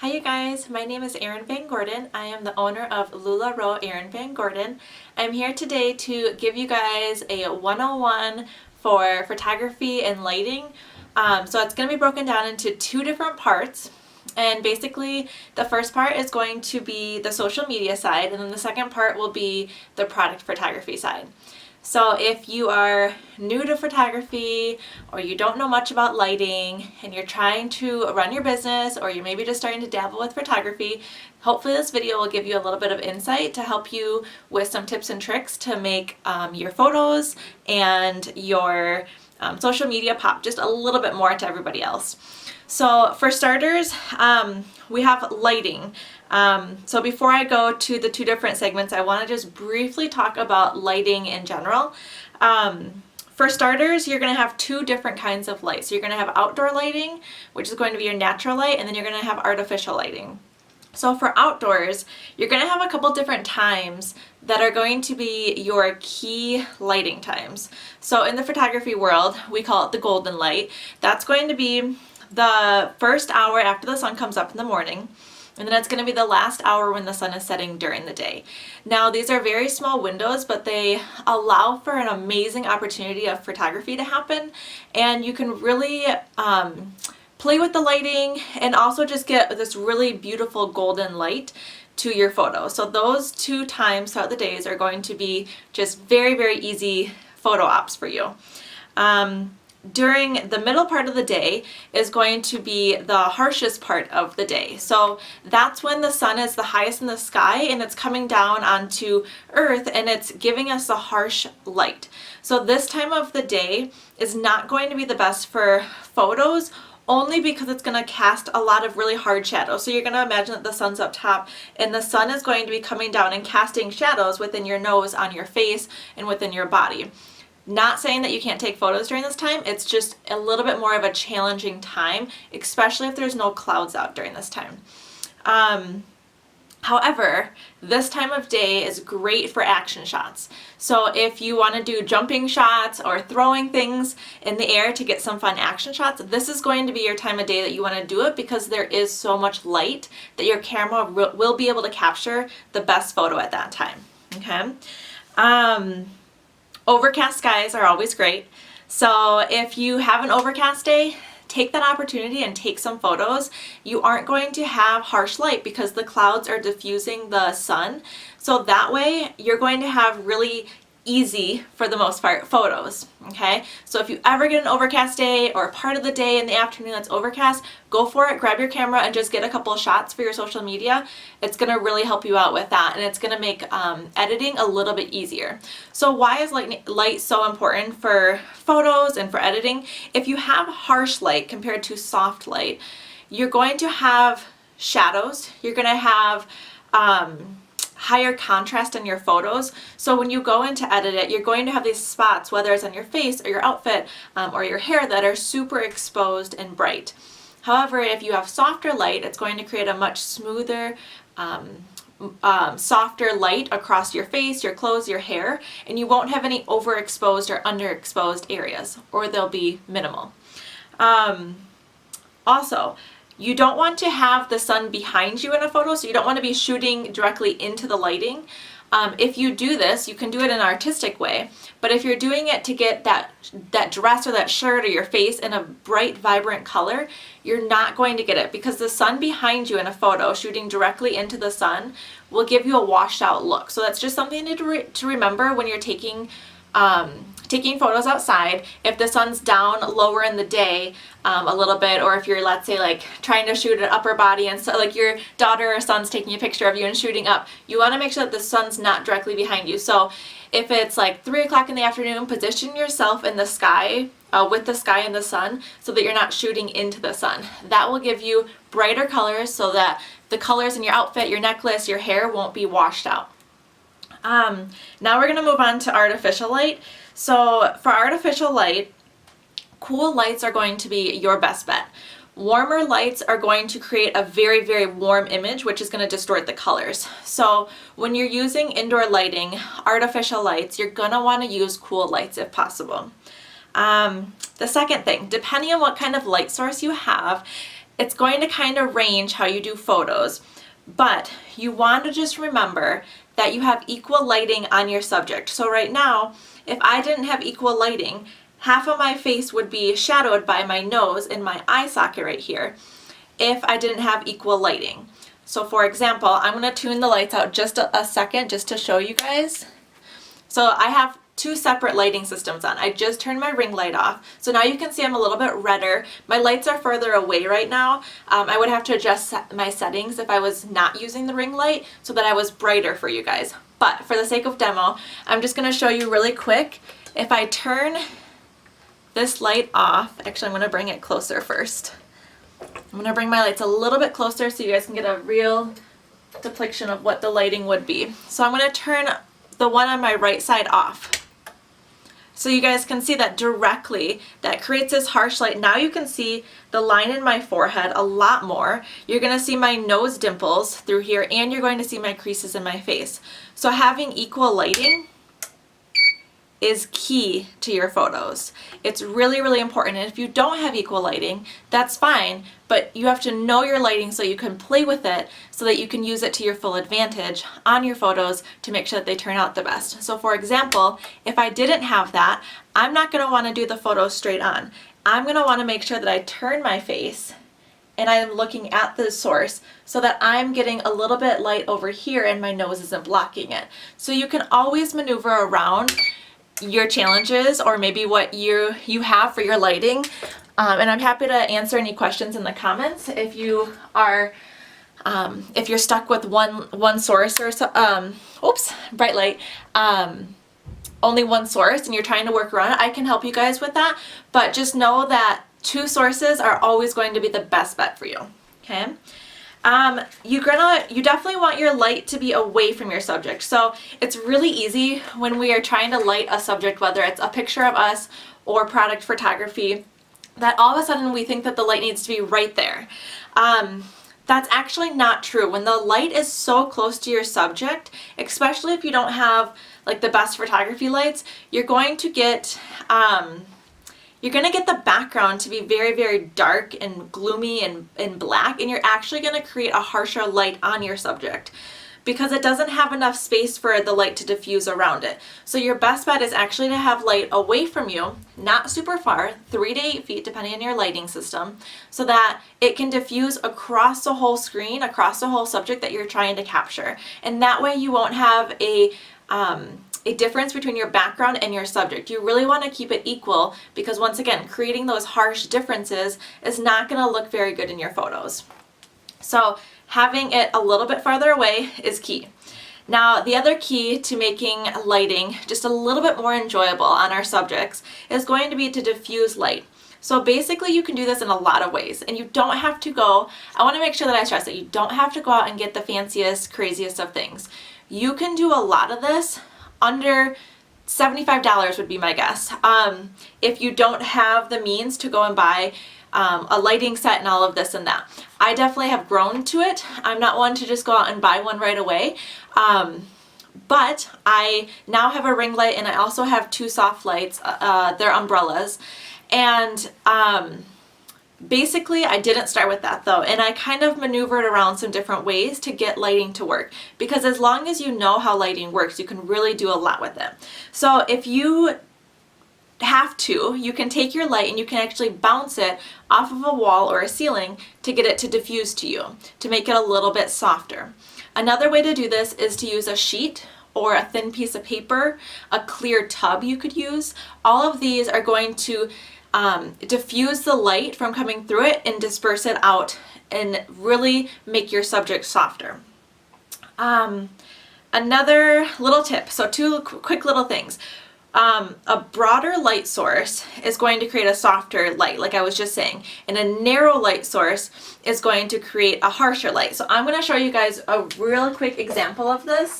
Hi you guys, my name is Erin VanGordon. I am the owner of LuLaRoe Erin VanGordon. I'm here today to give you guys a 101 for photography and lighting. So it's going to be broken down into two different parts. And basically the first part is going to be the social media side, and then the second part will be the product photography side. So if you are new to photography or you don't know much about lighting and you're trying to run your business, or you're maybe just starting to dabble with photography, hopefully this video will give you a little bit of insight to help you with some tips and tricks to make your photos and your social media pop just a little bit more to everybody else. So for starters, we have lighting. So before I go to the two different segments, I want to just briefly talk about lighting in general. For starters, you're going to have two different kinds of light. So you're going to have outdoor lighting, which is going to be your natural light, and then you're going to have artificial lighting. So for outdoors, you're going to have a couple different times that are going to be your key lighting times. So in the photography world, we call it the golden light. That's going to be the first hour after the sun comes up in the morning, and then it's going to be the last hour when the sun is setting during the day. Now these are very small windows, but they allow for an amazing opportunity of photography to happen, and you can really play with the lighting and also just get this really beautiful golden light to your photo. So those two times throughout the days are going to be just very, very easy photo ops for you. During the middle part of the day is going to be the harshest part of the day. So that's when the sun is the highest in the sky and it's coming down onto Earth and it's giving us a harsh light. So this time of the day is not going to be the best for photos, only because it's going to cast a lot of really hard shadows. So you're going to imagine that the sun's up top and the sun is going to be coming down and casting shadows within your nose, on your face, and within your body. Not saying that you can't take photos during this time, it's just a little bit more of a challenging time, especially if there's no clouds out during this time. However, this time of day is great for action shots. So if you want to do jumping shots or throwing things in the air to get some fun action shots, this is going to be your time of day that you want to do it, because there is so much light that your camera will be able to capture the best photo at that time. Okay. Overcast skies are always great. So if you have an overcast day, take that opportunity and take some photos. You aren't going to have harsh light because the clouds are diffusing the sun. So that way you're going to have really easy, for the most part, photos. Okay, so if you ever get an overcast day or part of the day in the afternoon that's overcast, go for it, grab your camera and just get a couple of shots for your social media. It's going to really help you out with that, and it's going to make editing a little bit easier. So why is light so important for photos and for editing? If you have harsh light compared to soft light, you're going to have shadows, you're going to have higher contrast in your photos. So when you go in to edit it, you're going to have these spots, whether it's on your face or your outfit or your hair, that are super exposed and bright. However, if you have softer light, it's going to create a much smoother, softer light across your face, your clothes, your hair, and you won't have any overexposed or underexposed areas, or they'll be minimal. Also, you don't want to have the sun behind you in a photo, so you don't want to be shooting directly into the lighting. If you do this, you can do it in an artistic way, but if you're doing it to get that dress or that shirt or your face in a bright, vibrant color, you're not going to get it, because the sun behind you in a photo, shooting directly into the sun, will give you a washed out look. So that's just something to remember when you're taking photos outside. If the sun's down lower in the day a little bit, or if you're, let's say, like trying to shoot an upper body and so like your daughter or son's taking a picture of you and shooting up, you want to make sure that the sun's not directly behind you. So if it's like 3 o'clock in the afternoon, position yourself in the sky with the sky and the sun, so that you're not shooting into the sun. That will give you brighter colors, so that the colors in your outfit, your necklace, your hair won't be washed out. Now we're going to move on to artificial light. So for artificial light, cool lights are going to be your best bet. Warmer lights are going to create a very, very warm image, which is going to distort the colors. So when you're using indoor lighting, artificial lights, you're going to want to use cool lights if possible. The second thing, depending on what kind of light source you have, it's going to kind of range how you do photos, but you want to just remember that you have equal lighting on your subject. So right now, if I didn't have equal lighting, half of my face would be shadowed by my nose and my eye socket right here if I didn't have equal lighting. So for example, I'm going to tune the lights out just a second just to show you guys. So I have two separate lighting systems on. I just turned my ring light off. So now you can see I'm a little bit redder. My lights are further away right now. I would have to adjust my settings if I was not using the ring light so that I was brighter for you guys. But for the sake of demo, I'm just going to show you really quick. If I turn this light off, actually I'm going to bring it closer first. I'm going to bring my lights a little bit closer so you guys can get a real depiction of what the lighting would be. So I'm going to turn the one on my right side off. So you guys can see that directly, that creates this harsh light. Now you can see the line in my forehead a lot more. You're going to see my nose dimples through here, and you're going to see my creases in my face. So having equal lighting is key to your photos. It's really, really important. And if you don't have equal lighting, that's fine, but you have to know your lighting so you can play with it so that you can use it to your full advantage on your photos to make sure that they turn out the best. So for example, if I didn't have that, I'm not going to want to do the photo straight on. I'm going to want to make sure that I turn my face and I'm looking at the source so that I'm getting a little bit light over here and my nose isn't blocking it. So you can always maneuver around your challenges or maybe what you have for your lighting. And I'm happy to answer any questions in the comments if you are if you're stuck with one source or so, bright light, only one source and you're trying to work around it. I can help you guys with that, but just know that two sources are always going to be the best bet for you. Okay. You definitely want your light to be away from your subject. So it's really easy when we are trying to light a subject, whether it's a picture of us or product photography, that all of a sudden we think that the light needs to be right there. That's actually not true. When the light is so close to your subject, especially if you don't have like the best photography lights, you're going to get the background to be very, very dark and gloomy and black, and you're actually going to create a harsher light on your subject because it doesn't have enough space for the light to diffuse around it. So your best bet is actually to have light away from you, not super far, 3 to 8 feet depending on your lighting system, so that it can diffuse across the whole screen, across the whole subject that you're trying to capture. And that way you won't have a difference between your background and your subject. You really want to keep it equal because once again, creating those harsh differences is not going to look very good in your photos. So having it a little bit farther away is key. Now, the other key to making lighting just a little bit more enjoyable on our subjects is going to be to diffuse light. So basically you can do this in a lot of ways, and you don't have to go, I want to make sure that I stress that you don't have to go out and get the fanciest, craziest of things. You can do a lot of this under $75 would be my guess. If you don't have the means to go and buy a lighting set and all of this and that. I definitely have grown to it. I'm not one to just go out and buy one right away. But I now have a ring light and I also have two soft lights. They're umbrellas. And basically I didn't start with that though, and I kind of maneuvered around some different ways to get lighting to work, because as long as you know how lighting works, you can really do a lot with it. So if you have to, you can take your light and you can actually bounce it off of a wall or a ceiling to get it to diffuse to you, to make it a little bit softer. Another way to do this is to use a sheet or a thin piece of paper, a clear tub you could use. All of these are going to diffuse the light from coming through it and disperse it out and really make your subject softer. Another little tip, so two quick little things. A broader light source is going to create a softer light, like I was just saying, and a narrow light source is going to create a harsher light. So I'm going to show you guys a real quick example of this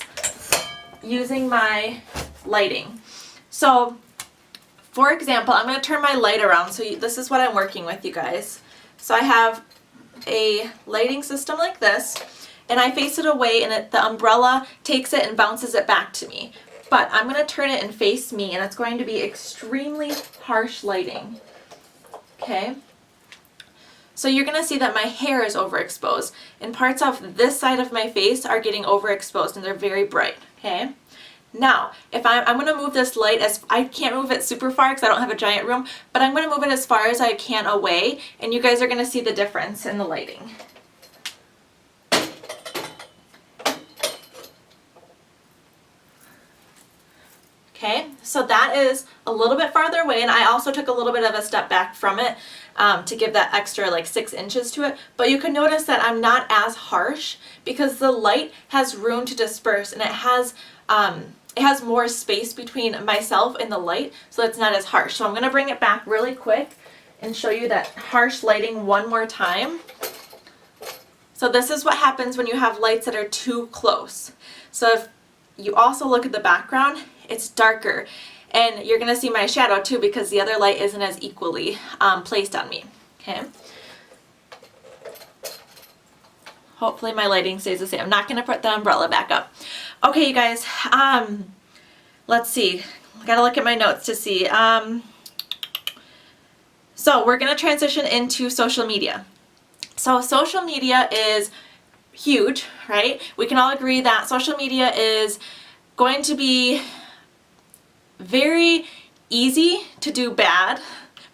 using my lighting. So for example, I'm going to turn my light around. So this is what I'm working with, you guys. So I have a lighting system like this, and I face it away, and the umbrella takes it and bounces it back to me. But I'm going to turn it and face me, and it's going to be extremely harsh lighting. Okay? So you're going to see that my hair is overexposed, and parts of this side of my face are getting overexposed, and they're very bright, okay? Now, if I'm going to move this light, I can't move it super far because I don't have a giant room, but I'm going to move it as far as I can away, and you guys are going to see the difference in the lighting. Okay, so that is a little bit farther away, and I also took a little bit of a step back from it to give that extra like 6 inches to it. But you can notice that I'm not as harsh because the light has room to disperse, and it has more space between myself and the light, so it's not as harsh. So I'm going to bring it back really quick and show you that harsh lighting one more time. So this is what happens when you have lights that are too close. So if you also look at the background, it's darker, and you're going to see my shadow too because the other light isn't as equally placed on me. Okay. Hopefully my lighting stays the same. I'm not going to put the umbrella back up. Okay, you guys, let's see. I gotta look at my notes to see. So we're going to transition into social media. So social media is huge, right? We can all agree that social media is going to be very easy to do bad,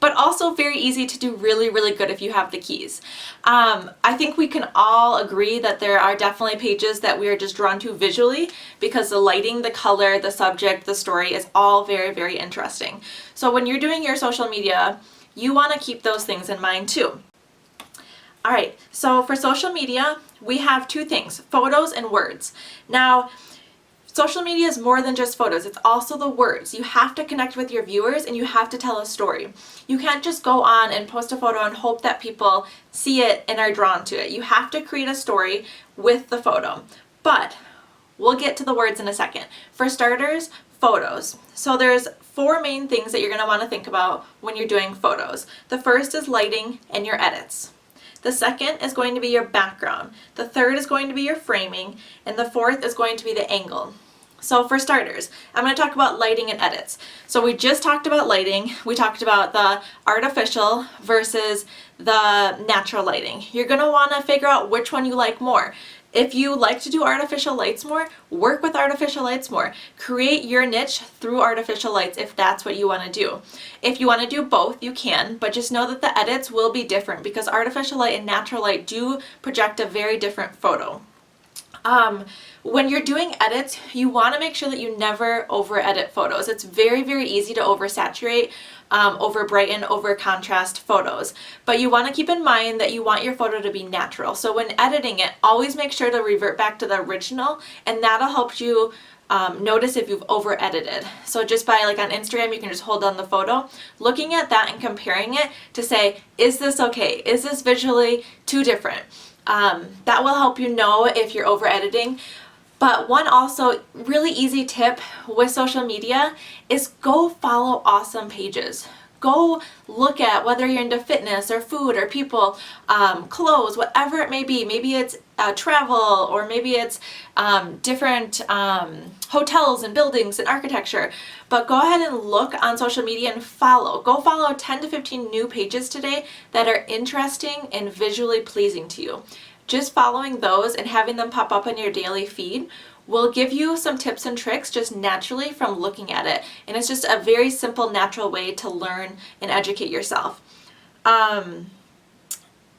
but also very easy to do really, really good if you have the keys. I think we can all agree that there are definitely pages that we are just drawn to visually because the lighting, the color, the subject, the story is all very, very interesting. So when you're doing your social media, you want to keep those things in mind too. All right, so for social media, we have 2 things, photos and words. Now, social media is more than just photos, it's also the words. You have to connect with your viewers and you have to tell a story. You can't just go on and post a photo and hope that people see it and are drawn to it. You have to create a story with the photo. But we'll get to the words in a second. For starters, photos. So there's 4 main things that you're going to want to think about when you're doing photos. The first is lighting and your edits. The second is going to be your background. The third is going to be your framing, and the fourth is going to be the angle. So for starters, I'm going to talk about lighting and edits. So we just talked about lighting. We talked about the artificial versus the natural lighting. You're going to want to figure out which one you like more. If you like to do artificial lights more, work with artificial lights more. Create your niche through artificial lights if that's what you want to do. If you want to do both, you can, but just know that the edits will be different because artificial light and natural light do project a very different photo. When you're doing edits, you want to make sure that you never over edit photos. It's very, very easy to oversaturate, over brighten, over contrast photos. But you want to keep in mind that you want your photo to be natural. So when editing it, always make sure to revert back to the original, and that'll help you notice if you've over edited. So just by like on Instagram, you can just hold down the photo, looking at that and comparing it to say, is this okay? Is this visually too different? That will help you know if you're over editing. But one also really easy tip with social media is go follow awesome pages. Go look at whether you're into fitness or food or people, clothes, whatever it may be. Maybe it's travel, or maybe it's different hotels and buildings and architecture. But go ahead and look on social media and follow. Go follow 10 to 15 new pages today that are interesting and visually pleasing to you. Just following those and having them pop up in your daily feed will give you some tips and tricks just naturally from looking at it. And it's just a very simple, natural way to learn and educate yourself. Then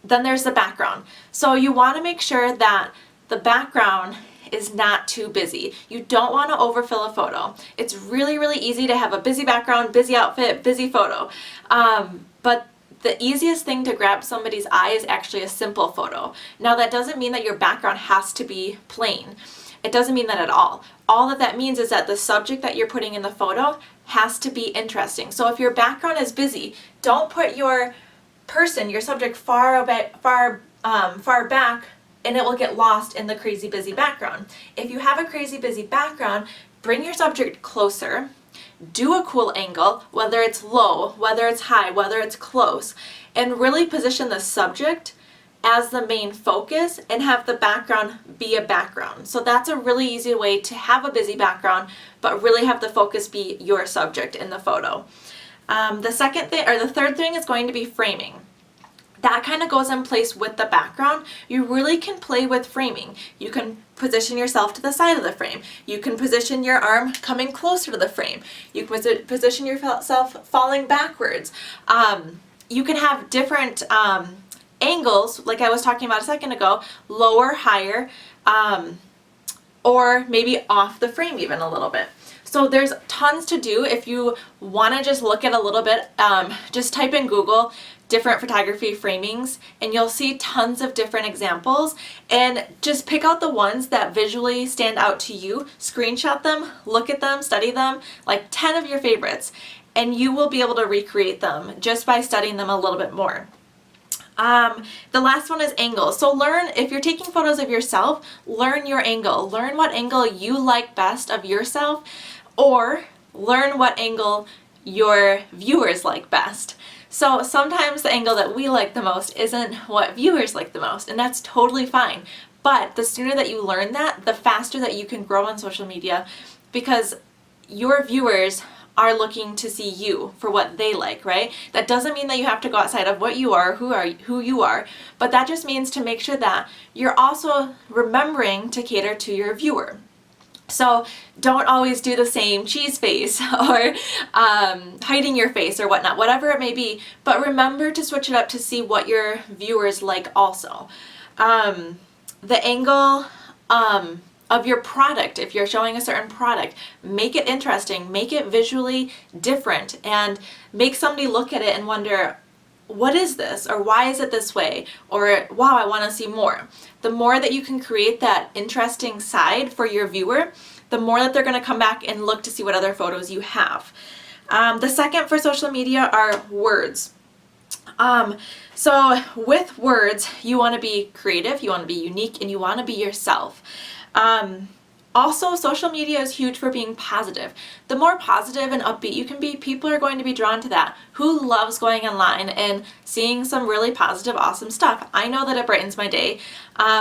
there's the background. So you want to make sure that the background is not too busy. You don't want to overfill a photo. It's really, really easy to have a busy background, busy outfit, busy photo. But the easiest thing to grab somebody's eye is actually a simple photo. Now that doesn't mean that your background has to be plain. It doesn't mean that at all. All that means is that the subject that you're putting in the photo has to be interesting. So if your background is busy, don't put your person, your subject far back, and it will get lost in the crazy busy background. If you have a crazy busy background, bring your subject closer. Do a cool angle, whether it's low, whether it's high, whether it's close, and really position the subject as the main focus and have the background be a background. So that's a really easy way to have a busy background, but really have the focus be your subject in the photo. The third thing is going to be framing. that kind of goes in place with the background. You really can play with framing. You can position yourself to the side of the frame. You can position your arm coming closer to the frame. You can position yourself falling backwards. You can have different angles, like I was talking about a second ago, lower, higher, or maybe off the frame even a little bit. So there's tons to do. If you want to just look at a little bit, just type in Google different photography framings and you'll see tons of different examples, and just pick out the ones that visually stand out to you, screenshot them, look at them, study them, like 10 of your favorites, and you will be able to recreate them just by studying them a little bit more. The last one is angles. So learn, if you're taking photos of yourself, learn your angle. Learn what angle you like best of yourself, or learn what angle your viewers like best. So sometimes the angle that we like the most isn't what viewers like the most, and that's totally fine. But the sooner that you learn that, the faster that you can grow on social media, because your viewers are looking to see you for what they like, right? That doesn't mean that you have to go outside of what you are, who you are, but that just means to make sure that you're also remembering to cater to your viewer. So don't always do the same cheese face or hiding your face or whatnot, whatever it may be, but remember to switch it up to see what your viewers like also. The angle of your product, if you're showing a certain product, make it interesting, make it visually different, and make somebody look at it and wonder, what is this? Or why is it this way? Or wow, I want to see more. The more that you can create that interesting side for your viewer, the more that they're going to come back and look to see what other photos you have. The second for social media are words. So with words, you want to be creative, you want to be unique, and you want to be yourself. Also, social media is huge for being positive. The more positive and upbeat you can be, people are going to be drawn to that. Who loves going online and seeing some really positive, awesome stuff? I know that it brightens my day.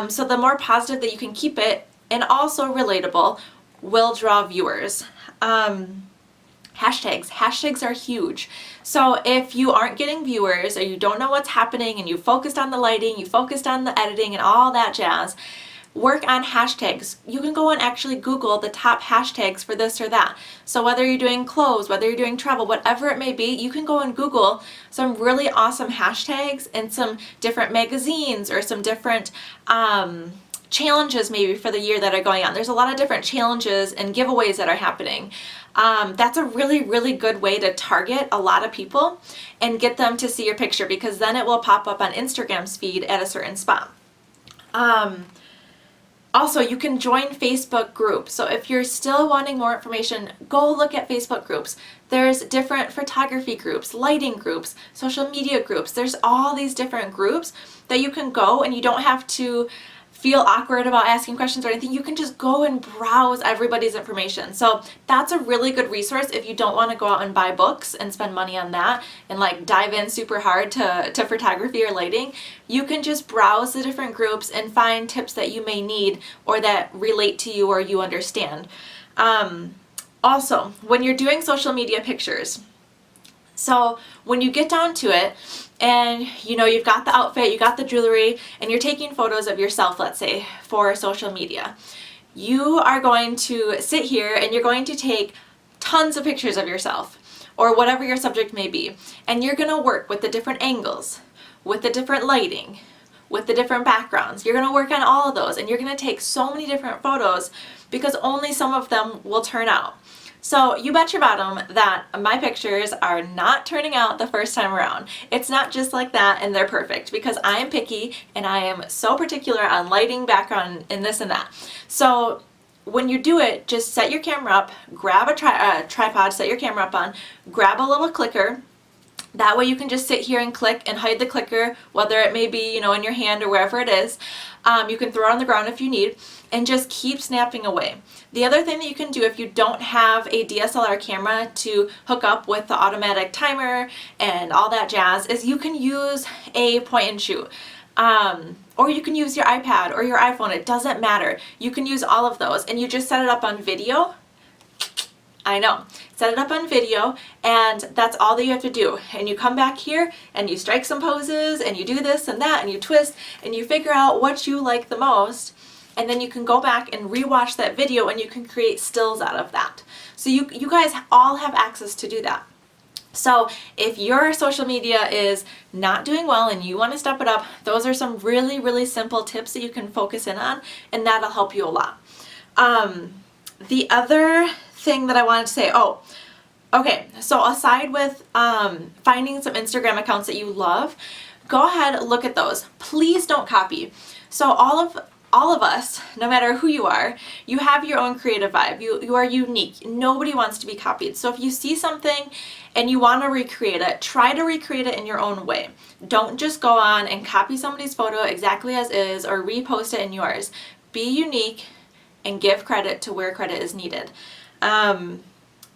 So the more positive that you can keep it, and also relatable, will draw viewers. Hashtags are huge. So if you aren't getting viewers, or you don't know what's happening, and you focused on the lighting, you focused on the editing and all that jazz, work on hashtags. You can go and actually Google the top hashtags for this or that. So whether you're doing clothes, whether you're doing travel, whatever it may be, you can go and Google some really awesome hashtags and some different magazines or some different challenges maybe for the year that are going on. There's a lot of different challenges and giveaways that are happening. That's a really, really good way to target a lot of people and get them to see your picture, because then it will pop up on Instagram's feed at a certain spot. Also, you can join Facebook groups. So if you're still wanting more information, go look at Facebook groups. There's different photography groups, lighting groups, social media groups. There's all these different groups that you can go, and you don't have to feel awkward about asking questions or anything. You can just go and browse everybody's information. So that's a really good resource if you don't want to go out and buy books and spend money on that and like dive in super hard to photography or lighting. You can just browse the different groups and find tips that you may need or that relate to you or you understand. Also, when you're doing social media pictures, so when you get down to it, and you know you've got the outfit, you got the jewelry, and you're taking photos of yourself, let's say, for social media, you are going to sit here and you're going to take tons of pictures of yourself or whatever your subject may be, and you're going to work with the different angles, with the different lighting, with the different backgrounds. You're going to work on all of those, and you're going to take so many different photos because only some of them will turn out. So you bet your bottom that my pictures are not turning out the first time around. It's not just like that and they're perfect, because I am picky and I am so particular on lighting, background, and this and that. So when you do it, just set your camera up, grab a tripod, set your camera up on, grab a little clicker. That way you can just sit here and click and hide the clicker, whether it may be, you know, in your hand or wherever it is. You can throw it on the ground if you need, and just keep snapping away. The other thing that you can do if you don't have a DSLR camera to hook up with the automatic timer and all that jazz is you can use a point and shoot. Or you can use your iPad or your iPhone, it doesn't matter. You can use all of those, and you just set it up on video, I know. Set it up on video, and that's all that you have to do. And you come back here and you strike some poses and you do this and that and you twist and you figure out what you like the most, and then you can go back and rewatch that video and you can create stills out of that. So you guys all have access to do that. So if your social media is not doing well and you want to step it up, those are some really, really simple tips that you can focus in on, and that'll help you a lot. The other thing that I wanted to say, okay, so aside with finding some Instagram accounts that you love, go ahead, look at those. Please don't copy. So all of us, no matter who you are, you have your own creative vibe. You are unique. Nobody wants to be copied. So if you see something and you want to recreate it, try to recreate it in your own way. Don't just go on and copy somebody's photo exactly as is or repost it in yours. Be unique and give credit to where credit is needed.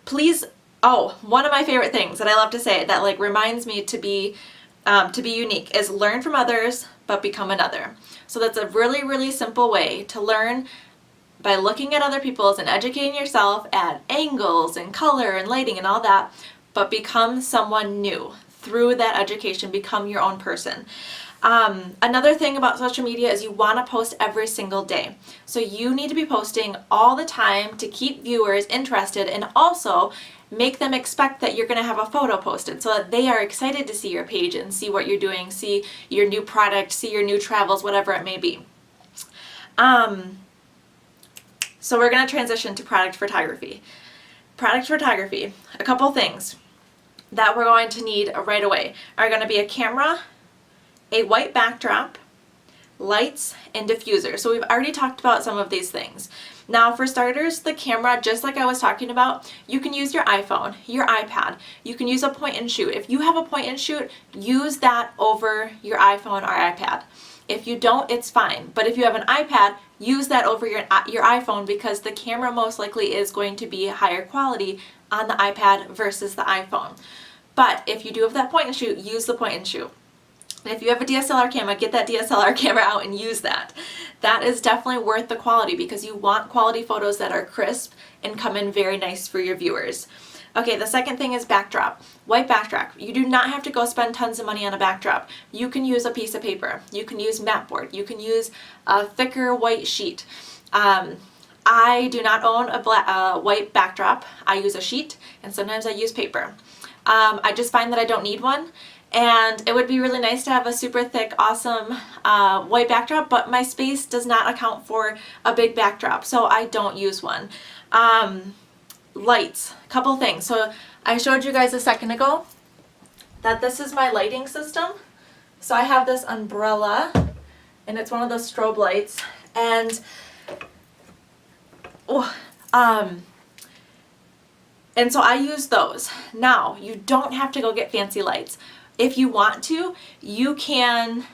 Please, one of my favorite things that I love to say that like reminds me to be unique is learn from others, but become another. So that's a really, really simple way to learn by looking at other people's and educating yourself at angles and color and lighting and all that, but become someone new through that education, become your own person. Another thing about social media is you want to post every single day. So you need to be posting all the time to keep viewers interested and also make them expect that you're going to have a photo posted so that they are excited to see your page and see what you're doing, see your new product, see your new travels, whatever it may be. So we're going to transition to product photography. Product photography, a couple things that we're going to need right away are going to be a camera, a white backdrop, lights, and diffuser. So we've already talked about some of these things. Now for starters, the camera, just like I was talking about, you can use your iPhone, your iPad. You can use a point and shoot. If you have a point and shoot, use that over your iPhone or iPad. If you don't, it's fine. But if you have an iPad, use that over your iPhone because the camera most likely is going to be higher quality on the iPad versus the iPhone. But if you do have that point and shoot, use the point and shoot. And if you have a DSLR camera, get that DSLR camera out and use that. That is definitely worth the quality because you want quality photos that are crisp and come in very nice for your viewers. Okay, the second thing is backdrop. White backdrop. You do not have to go spend tons of money on a backdrop. You can use a piece of paper. You can use mat board. You can use a thicker white sheet. I do not own a white backdrop. I use a sheet and sometimes I use paper. I just find that I don't need one. And it would be really nice to have a super thick, awesome white backdrop, but my space does not account for a big backdrop, so I don't use one. Lights, a couple things. So I showed you guys a second ago that this is my lighting system. So I have this umbrella, and it's one of those strobe lights, and so I use those. Now, you don't have to go get fancy lights. If you want to, you can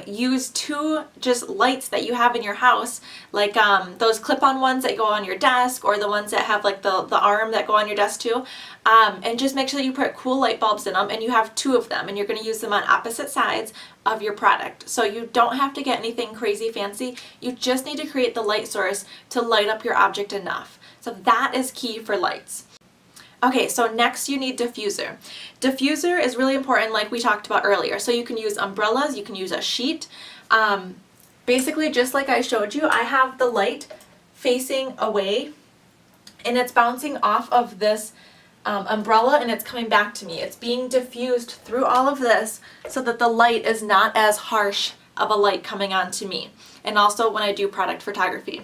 use two just lights that you have in your house, like those clip-on ones that go on your desk or the ones that have like the arm that go on your desk too, and just make sure that you put cool light bulbs in them and you have two of them and you're going to use them on opposite sides of your product. So you don't have to get anything crazy fancy, you just need to create the light source to light up your object enough. So that is key for lights. Okay, so next you need diffuser. Diffuser is really important like we talked about earlier. So you can use umbrellas, you can use a sheet. Basically just like I showed you, I have the light facing away and it's bouncing off of this umbrella and it's coming back to me. It's being diffused through all of this so that the light is not as harsh of a light coming onto me. And also when I do product photography.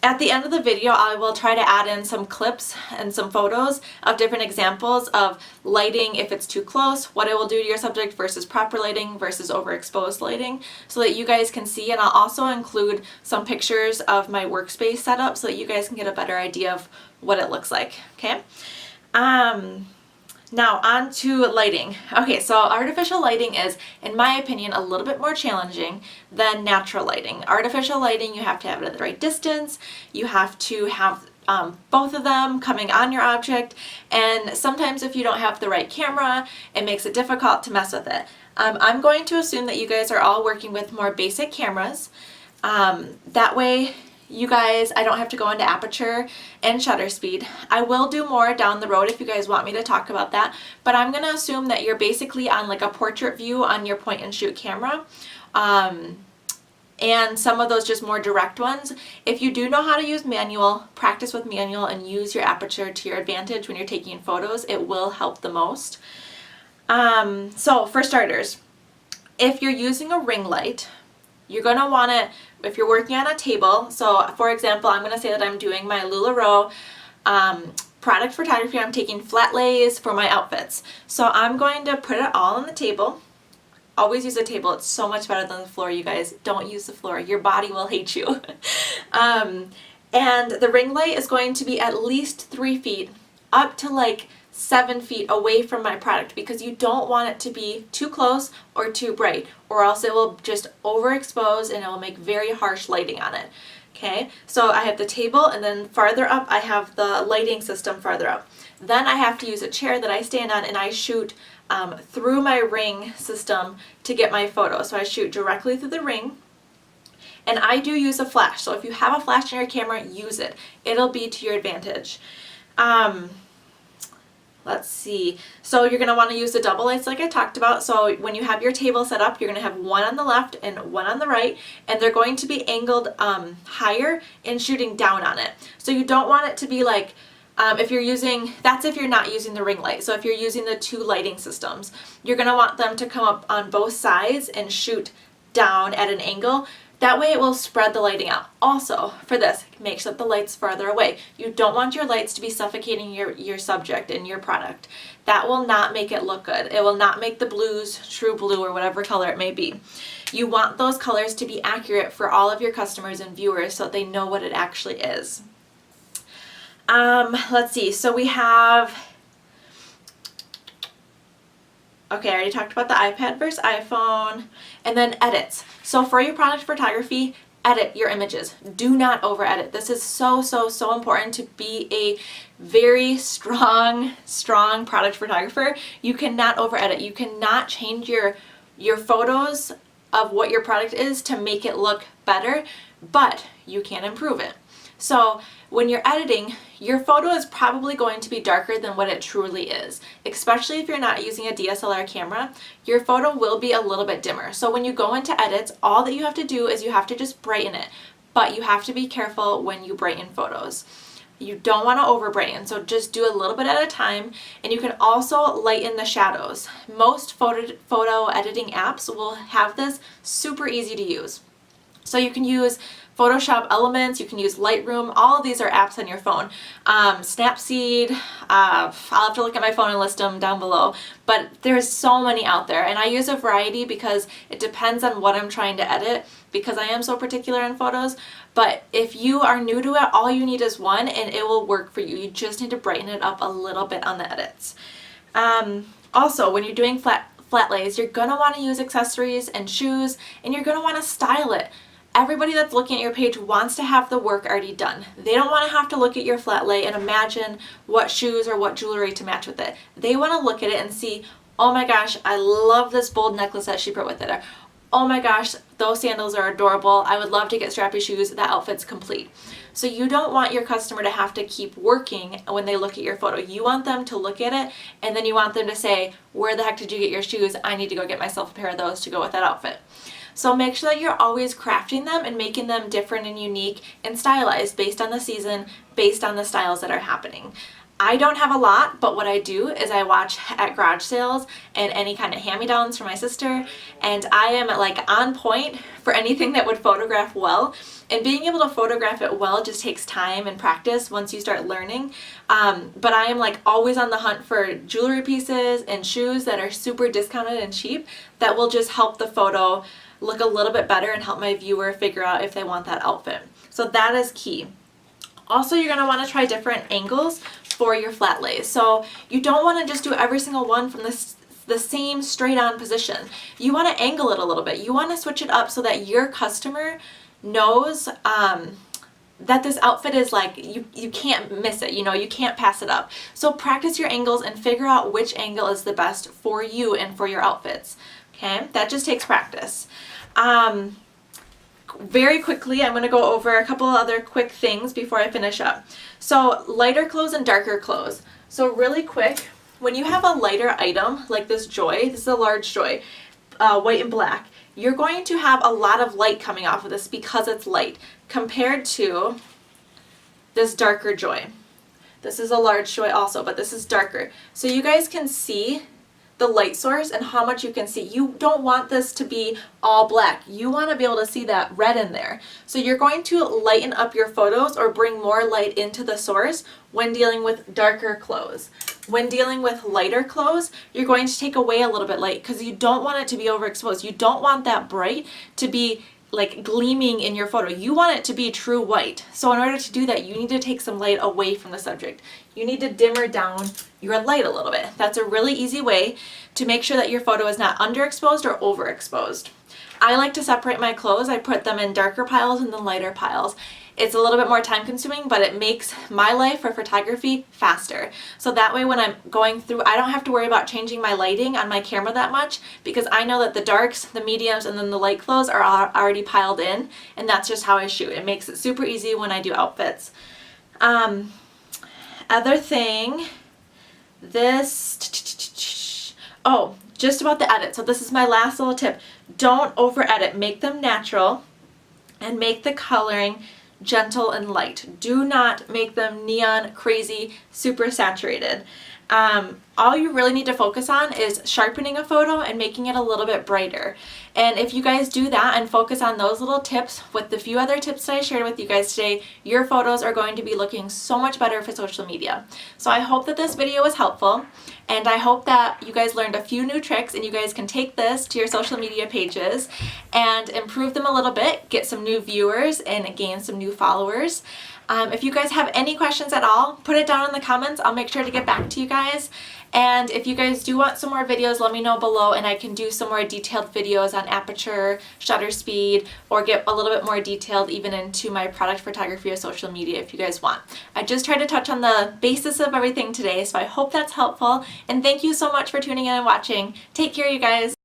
At the end of the video, I will try to add in some clips and some photos of different examples of lighting if it's too close, what it will do to your subject versus proper lighting versus overexposed lighting, so that you guys can see. And I'll also include some pictures of my workspace setup so that you guys can get a better idea of what it looks like, okay? Now on to lighting. Okay, so artificial lighting is, in my opinion, a little bit more challenging than natural lighting. Artificial lighting, you have to have it at the right distance, you have to have both of them coming on your object, and sometimes if you don't have the right camera, it makes it difficult to mess with it. I'm going to assume that you guys are all working with more basic cameras. That way you guys, I don't have to go into aperture and shutter speed. I will do more down the road if you guys want me to talk about that, but I'm going to assume that you're basically on like a portrait view on your point and shoot camera. And some of those just more direct ones. If you do know how to use manual, practice with manual and use your aperture to your advantage when you're taking photos. It will help the most. So for starters, if you're using a ring light, you're going to want to, if you're working on a table, so for example, I'm going to say that I'm doing my LuLaRoe product photography. I'm taking flat lays for my outfits. So I'm going to put it all on the table. Always use a table. It's so much better than the floor, you guys. Don't use the floor. Your body will hate you. And the ring light is going to be at least 3 feet up to like 7 feet away from my product, because you don't want it to be too close or too bright, or else it will just overexpose and it will make very harsh lighting on it. Okay, so I have the table, and then farther up I have the lighting system farther up. Then I have to use a chair that I stand on, and I shoot through my ring system to get my photo. So I shoot directly through the ring, and I do use a flash. So if you have a flash in your camera, use it. It'll be to your advantage. Let's see. So you're going to want to use the double lights like I talked about. So when you have your table set up, you're going to have one on the left and one on the right, and they're going to be angled higher and shooting down on it. So you don't want it to be like, if you're using, that's if you're not using the ring light. So if you're using the 2 lighting systems, you're going to want them to come up on both sides and shoot down at an angle. That way it will spread the lighting out. Also, for this, make sure that the light's farther away. You don't want your lights to be suffocating your subject and your product. That will not make it look good. It will not make the blues true blue or whatever color it may be. You want those colors to be accurate for all of your customers and viewers so that they know what it actually is. Let's see. So we have, okay, I already talked about the iPad versus iPhone, and then edits. So for your product photography, edit your images. Do not over edit. This is so important to be a very strong product photographer. You cannot over edit. You cannot change your photos of what your product is to make it look better, but you can improve it. So when you're editing, your photo is probably going to be darker than what it truly is. Especially if you're not using a DSLR camera, your photo will be a little bit dimmer. So when you go into edits, all that you have to do is you have to just brighten it. But you have to be careful when you brighten photos. You don't want to over brighten, so just do a little bit at a time. And you can also lighten the shadows. Most photo editing apps will have this super easy to use. So you can use Photoshop Elements, you can use Lightroom, all of these are apps on your phone. Snapseed, I'll have to look at my phone and list them down below, but there's so many out there, and I use a variety because it depends on what I'm trying to edit, because I am so particular in photos. But if you are new to it, all you need is one and it will work for you. You just need to brighten it up a little bit on the edits. Also, when you're doing flat lays, you're going to want to use accessories and shoes, and you're going to want to style it. Everybody that's looking at your page wants to have the work already done. They don't want to have to look at your flat lay and imagine what shoes or what jewelry to match with it. They want to look at it and see, oh my gosh, I love this bold necklace that she put with it. Or, oh my gosh, those sandals are adorable. I would love to get strappy shoes. That outfit's complete. So you don't want your customer to have to keep working when they look at your photo. You want them to look at it, and then you want them to say, where the heck did you get your shoes? I need to go get myself a pair of those to go with that outfit. So make sure that you're always crafting them and making them different and unique and stylized based on the season, based on the styles that are happening. I don't have a lot, but what I do is I watch at garage sales and any kind of hand-me-downs for my sister, and I am like on point for anything that would photograph well. And being able to photograph it well just takes time and practice once you start learning. But I am like always on the hunt for jewelry pieces and shoes that are super discounted and cheap that will just help the photo look a little bit better and help my viewer figure out if they want that outfit. So that is key. Also, you're going to want to try different angles for your flat lays. So you don't want to just do every single one from the same straight on position. You want to angle it a little bit. You want to switch it up so that your customer knows that this outfit is like, you can't miss it, you know, you can't pass it up. So practice your angles and figure out which angle is the best for you and for your outfits. Okay, that just takes practice. very quickly, I'm going to go over a couple other quick things before I finish up. So lighter clothes and darker clothes. So really quick, when you have a lighter item like this Joy, this is a large Joy, white and black, you're going to have a lot of light coming off of this because it's light compared to this darker Joy. This is a large Joy also, but this is darker. So you guys can see the light source and how much you can see. You don't want this to be all black. You want to be able to see that red in there. So you're going to lighten up your photos or bring more light into the source when dealing with darker clothes. When dealing with lighter clothes, you're going to take away a little bit light because you don't want it to be overexposed. You don't want that bright to be like gleaming in your photo. You want it to be true white. So in order to do that, you need to take some light away from the subject. You need to dimmer down your light a little bit. That's a really easy way to make sure that your photo is not underexposed or overexposed. I like to separate my clothes. I put them in darker piles and then lighter piles. It's a little bit more time consuming, but it makes my life for photography faster. So that way when I'm going through, I don't have to worry about changing my lighting on my camera that much because I know that the darks, the mediums, and then the light clothes are already piled in, and that's just how I shoot. It makes it super easy when I do outfits. Other thing, just about the edit. So this is my last little tip. Don't over edit. Make them natural and make the coloring gentle and light. Do not make them neon, crazy, super saturated. All you really need to focus on is sharpening a photo and making it a little bit brighter. And if you guys do that and focus on those little tips with the few other tips that I shared with you guys today, your photos are going to be looking so much better for social media. So I hope that this video was helpful, and I hope that you guys learned a few new tricks and you guys can take this to your social media pages and improve them a little bit, get some new viewers and gain some new followers. If you guys have any questions at all, put it down in the comments. I'll make sure to get back to you guys. And if you guys do want some more videos, let me know below and I can do some more detailed videos on aperture, shutter speed, or get a little bit more detailed even into my product photography or social media if you guys want. I just tried to touch on the basis of everything today, so I hope that's helpful. And thank you so much for tuning in and watching. Take care, you guys.